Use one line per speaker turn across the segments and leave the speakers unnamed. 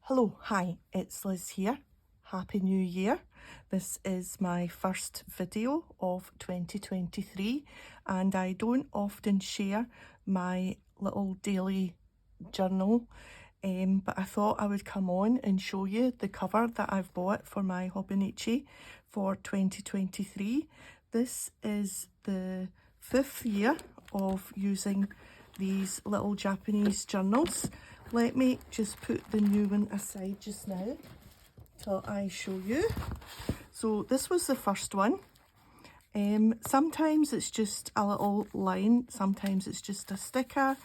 Hello, hi, it's Liz here. Happy New Year. This is my first video of 2023 and I don't often share my little daily journal, but I thought I would come on and show you the cover that I've bought for my Hobonichi for 2023. This is the 5th year of using these little Japanese journals. Let me just put the new one aside just now till I show you. So this was the first one. Sometimes it's just a little line, sometimes it's just a sticker.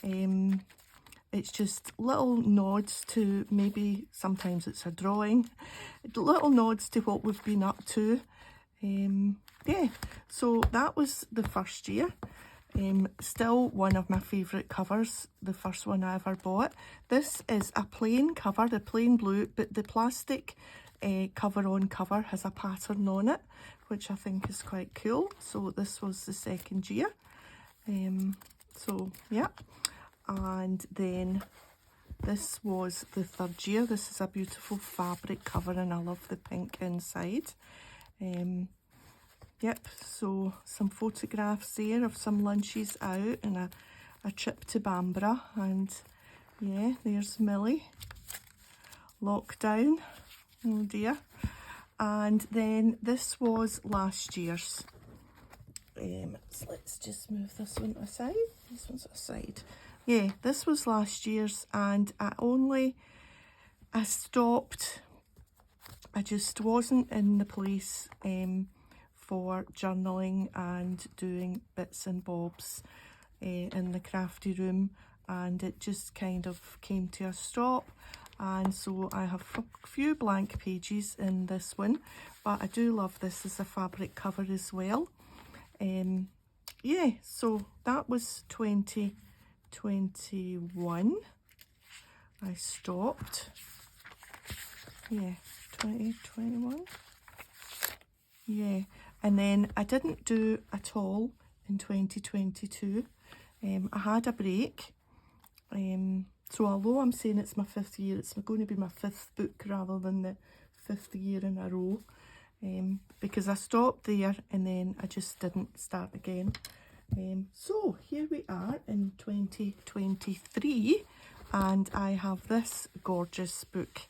It's just little nods to maybe, sometimes it's a drawing, little nods to what we've been up to. Yeah, so that was the first year. Still one of my favourite covers, the first one I ever bought. This is a plain cover, the plain blue, but the plastic cover on cover has a pattern on it, which I think is quite cool. So this was the second year. So yeah, and then this was the third year. This is a beautiful fabric cover and I love the pink inside. Yep, so some photographs there of some lunches out and a trip to Bamborough, and yeah, there's Millie. Lockdown, oh dear. And then this was last year's. So let's just move this one aside. This one's aside. Yeah, this was last year's and I stopped. I just wasn't in the place for journaling and doing bits and bobs in the crafty room, and it just kind of came to a stop, and so I have a few blank pages in this one, but I do love this as a fabric cover as well. Yeah, so that was 2021. I stopped. Yeah, 2021. Yeah, and then I didn't do at all in 2022. I had a break. So although I'm saying it's my 5th year, it's going to be my 5th book rather than the 5th year in a row. Because I stopped there and then I just didn't start again. So here we are in 2023 and I have this gorgeous book.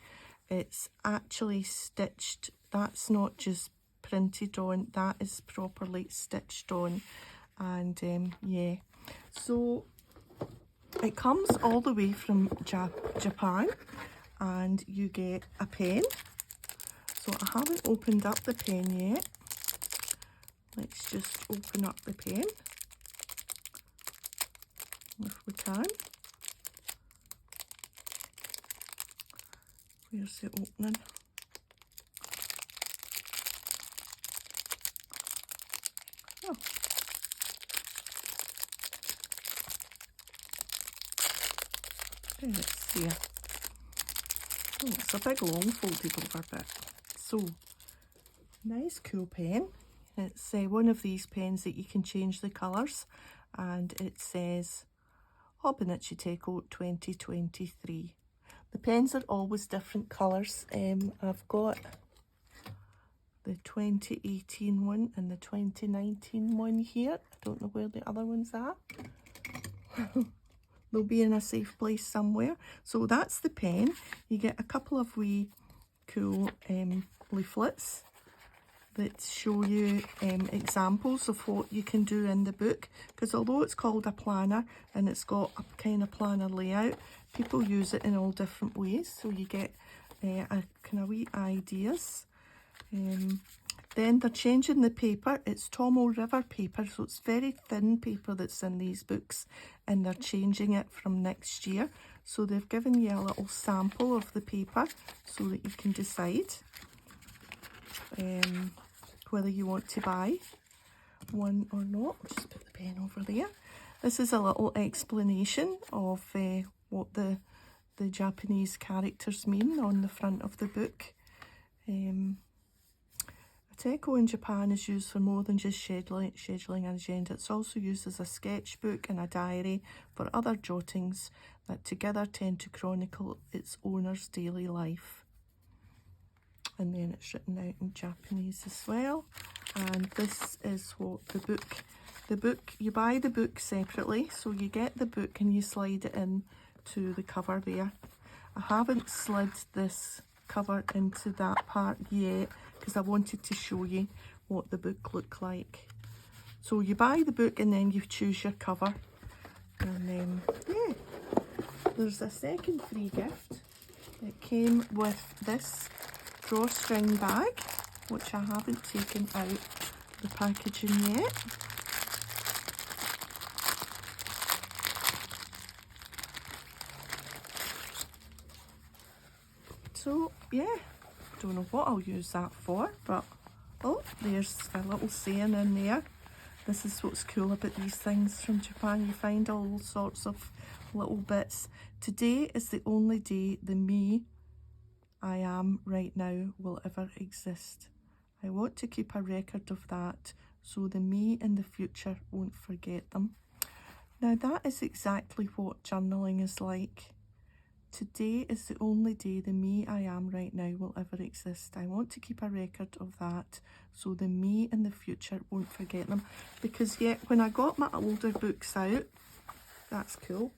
It's actually stitched. That's not just printed on, that is properly stitched on, and yeah, so it comes all the way from Japan and you get a pen. So I haven't opened up the pen yet. Let's just open up the pen if we can. Where's the opening? Oh. There it's there. Oh, it's a big long folded over bit. So, nice cool pen. It's one of these pens that you can change the colours, and it says Hobonichi Techo 2023. The pens are always different colours. I've got the 2018 one and the 2019 one here. I don't know where the other one's at. They'll be in a safe place somewhere. So that's the pen. You get a couple of wee cool leaflets that show you examples of what you can do in the book, because although it's called a planner and it's got a kind of planner layout, people use it in all different ways, so you get a kind of wee ideas. Then they're changing the paper. It's Tomo River paper, so it's very thin paper that's in these books, and they're changing it from next year. So they've given you a little sample of the paper so that you can decide whether you want to buy one or not. Just put the pen over there. This is a little explanation of what the Japanese characters mean on the front of the book. Techo in Japan is used for more than just scheduling an agenda. It's also used as a sketchbook and a diary for other jottings that together tend to chronicle its owner's daily life. And then it's written out in Japanese as well. And this is what the book, you buy the book separately, so you get the book and you slide it in to the cover there. I haven't slid this cover into that part yet because I wanted to show you what the book looked like. So you buy the book and then you choose your cover. And then, yeah, there's a second free gift. It came with this drawstring bag, which I haven't taken out the packaging yet. So yeah, don't know what I'll use that for, but oh, there's a little saying in there. This is what's cool about these things from Japan. You find all sorts of little bits. Today is the only day the me I am right now will ever exist. I want to keep a record of that so the me in the future won't forget them. Now that is exactly what journaling is like. Today is the only day the me I am right now will ever exist. I want to keep a record of that so the me in the future won't forget them. Because yet when I got my older books out, that's cool.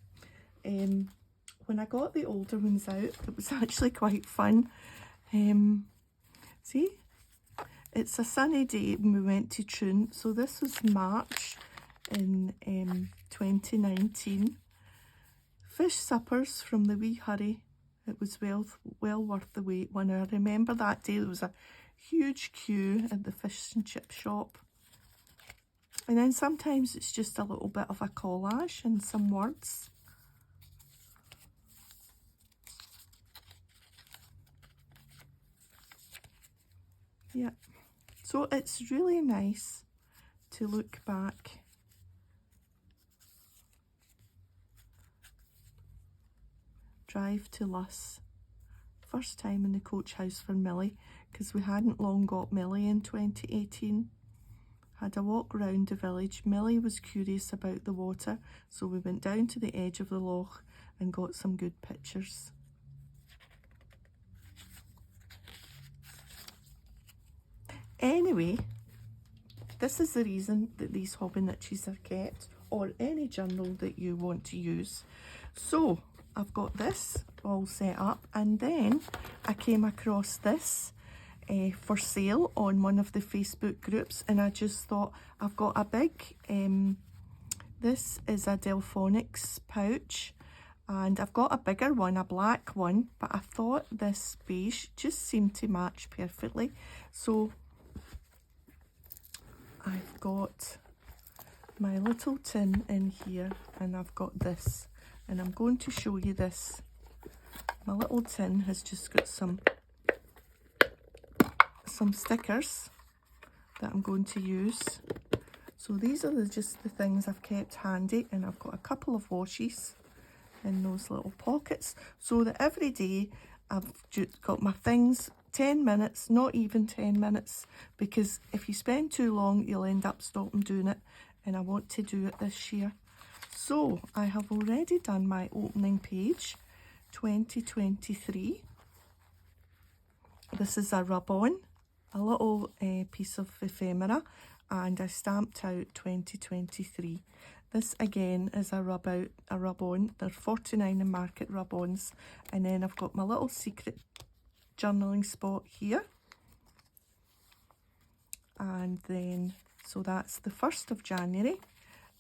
When I got the older ones out, it was actually quite fun. See, it's a sunny day when we went to Troon. So this was March in 2019. Fish suppers from the Wee Hurry. It was well worth the wait. When I remember that day, there was a huge queue at the fish and chip shop. And then sometimes it's just a little bit of a collage and some words. Yeah, so it's really nice to look back. Drive to Luss. First time in the coach house for Millie, because we hadn't long got Millie in 2018. Had a walk round the village. Millie was curious about the water, so we went down to the edge of the loch and got some good pictures. Anyway, this is the reason that these Hobonichis are kept, or any journal that you want to use. So I've got this all set up, and then I came across this for sale on one of the Facebook groups, and I just thought, I've got a big, this is a Delphonics pouch, and I've got a bigger one, a black one, but I thought this beige just seemed to match perfectly. So I've got my little tin in here, and I've got this, and I'm going to show you this. My little tin has just got some stickers that I'm going to use. So these are just the things I've kept handy, and I've got a couple of washies in those little pockets, so that every day I've got my things 10 minutes, not even 10 minutes, because if you spend too long, you'll end up stopping doing it, and I want to do it this year. So I have already done my opening page, 2023. This is a rub-on, a little piece of ephemera, and I stamped out 2023. This again is a rub-on. They're 49 in market rub-ons, and then I've got my little secret journaling spot here, and then so that's the 1st of January,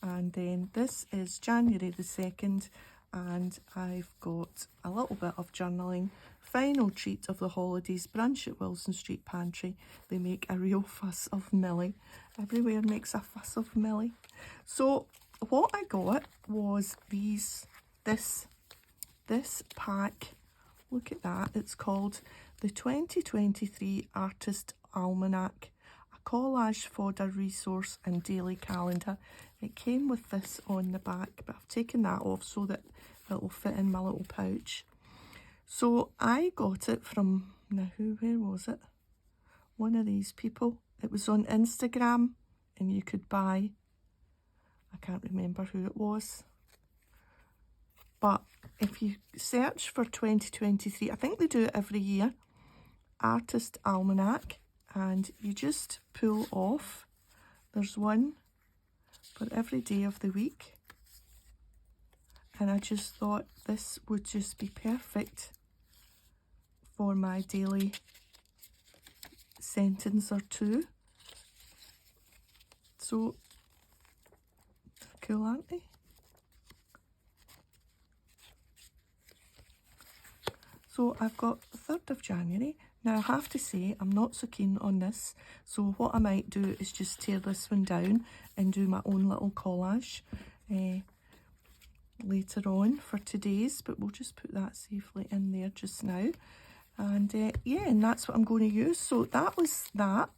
and then this is January the 2nd, and I've got a little bit of journaling. Final treat of the holidays, brunch at Wilson Street Pantry. They make a real fuss of Millie. Everywhere makes a fuss of Millie. So what I got was this pack. Look at that. It's called the 2023 Artist Almanac, a collage fodder resource and daily calendar. It came with this on the back, but I've taken that off so that it will fit in my little pouch. So I got it from, now where was it? One of these people. It was on Instagram, and you could buy, I can't remember who it was. But if you search for 2023, I think they do it every year, Artist Almanac, and you just pull off. There's one for every day of the week. And I just thought this would just be perfect for my daily sentence or two. So, cool, aren't they? So I've got 3rd of January. Now I have to say I'm not so keen on this. So what I might do is just tear this one down and do my own little collage later on for today's. But we'll just put that safely in there just now. And yeah, and that's what I'm going to use. So that was that.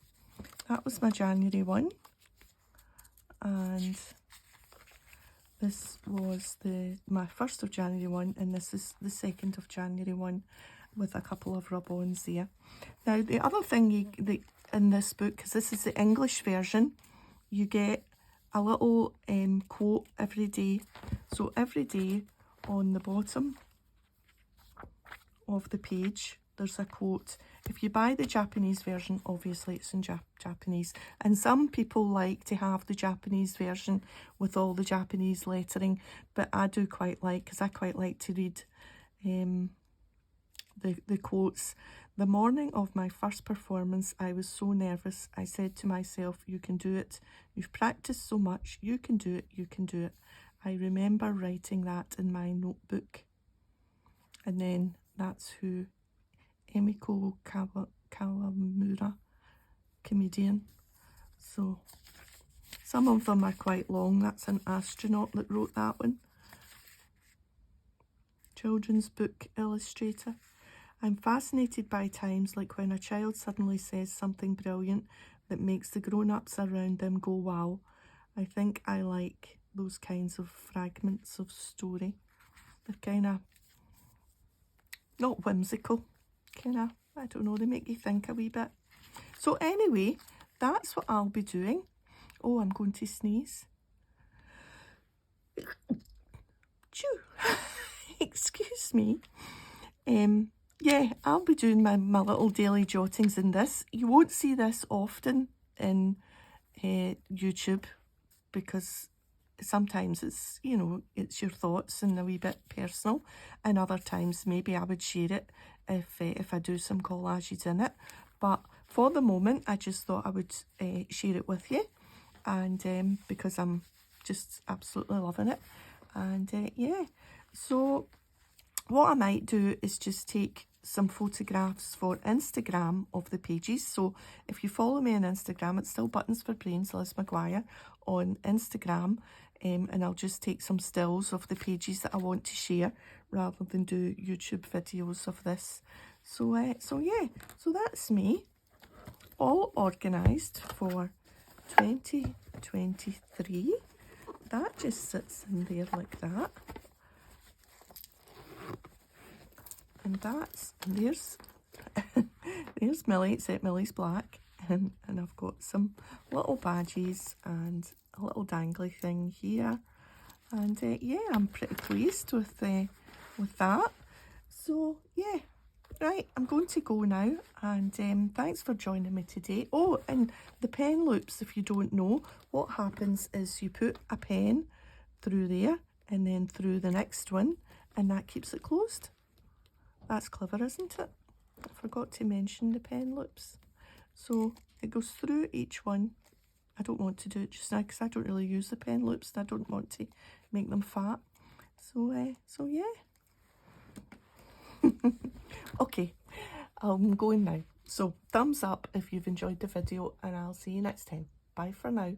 That was my January one. And this was my 1st of January one, and this is the 2nd of January one with a couple of rub-ons there. Now, the other thing in this book, because this is the English version, you get a little quote every day. So every day on the bottom of the page, there's a quote. If you buy the Japanese version, obviously it's in Japanese. And some people like to have the Japanese version with all the Japanese lettering, but I do quite like, because I quite like to read the quotes. The morning of my first performance, I was so nervous. I said to myself, you can do it. You've practiced so much. You can do it. You can do it. I remember writing that in my notebook. And then that's who Emiko Kawamura, comedian. So some of them are quite long. That's an astronaut that wrote that one. Children's book illustrator. I'm fascinated by times like when a child suddenly says something brilliant that makes the grown-ups around them go wow. I think I like those kinds of fragments of story. They're kind of not whimsical, kind of, I don't know, they make you think a wee bit. So anyway, that's what I'll be doing. Oh, I'm going to sneeze. Choo. Excuse me. Yeah, I'll be doing my little daily jottings in this. You won't see this often in YouTube, because sometimes it's, you know, it's your thoughts and a wee bit personal, and other times maybe I would share it if I do some collages in it. But for the moment, I just thought I would share it with you, and because I'm just absolutely loving it. And yeah, so what I might do is just take some photographs for Instagram of the pages. So if you follow me on Instagram, it's still Buttons for Brains, Liz Maguire on Instagram, and I'll just take some stills of the pages that I want to share rather than do YouTube videos of this. So yeah, so that's me all organised for 2023. That just sits in there like that. And there's there's Millie, except Millie's black, and I've got some little badges and a little dangly thing here, and yeah, I'm pretty pleased with that. So yeah, right, I'm going to go now, and thanks for joining me today. Oh, and the pen loops, if you don't know, what happens is you put a pen through there and then through the next one, and that keeps it closed. That's clever, isn't it? I forgot to mention the pen loops. So it goes through each one. I don't want to do it just now because I don't really use the pen loops, and I don't want to make them fat. So yeah. Okay, I'm going now. So thumbs up if you've enjoyed the video, and I'll see you next time. Bye for now.